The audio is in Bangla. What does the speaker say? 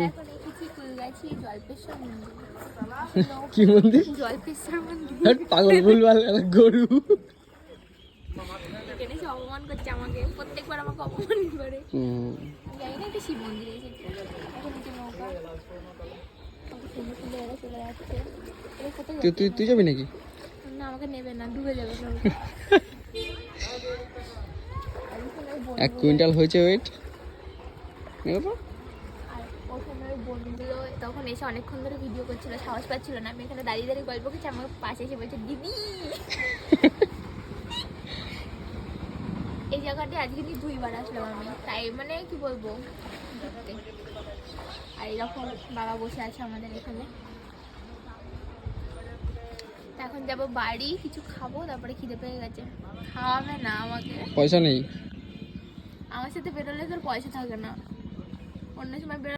এখন এসেছি কুলগাছি জলপেশ্বর মন্দির। কি মন্দির? জলপেশ্বর মন্দির। পাগল ভুলভাল গরু। এখানে সে অপমান করছে আমাকে, প্রত্যেকবার আমাকে অপমান করে। জানি না একটা শিব মন্দিরে এসেছি। এখন হচ্ছে নৌকা সুন্দর সুন্দর এরা চলে যাচ্ছে। এরা কোথায় যাচ্ছে? তুই যাবি নাকি? না, আমাকে নেবে না, ডুবে যাবে সব। 1 কুইন্টাল হয়েছে ওয়েট। আর ওখানে ওই বোনগুলো তখন এসে অনেকক্ষণ ধরে ভিডিও করছিল, সাহস পাচ্ছিল না। আমি এখানে দাঁড়িয়ে দাঁড়িয়ে গল্প করছি, আমার পাশে এসে বলছে দিদি। এই জায়গাটি আজকে নিয়ে 2বার আসলাম আমি, তাই মানে কি বলবো ঘুরতে। আর এরকম বাবা বসে আছে আমাদের এখানে। তা এখন যাবো বাড়ি, কিছু খাবো, তারপরে খিদে পেয়ে গেছে। খাওয়াবে না আমাকে, পয়সা নেই। আমার সাথে বেরোলে তোর পয়সা থাকে না, অন্য সময় বেরো।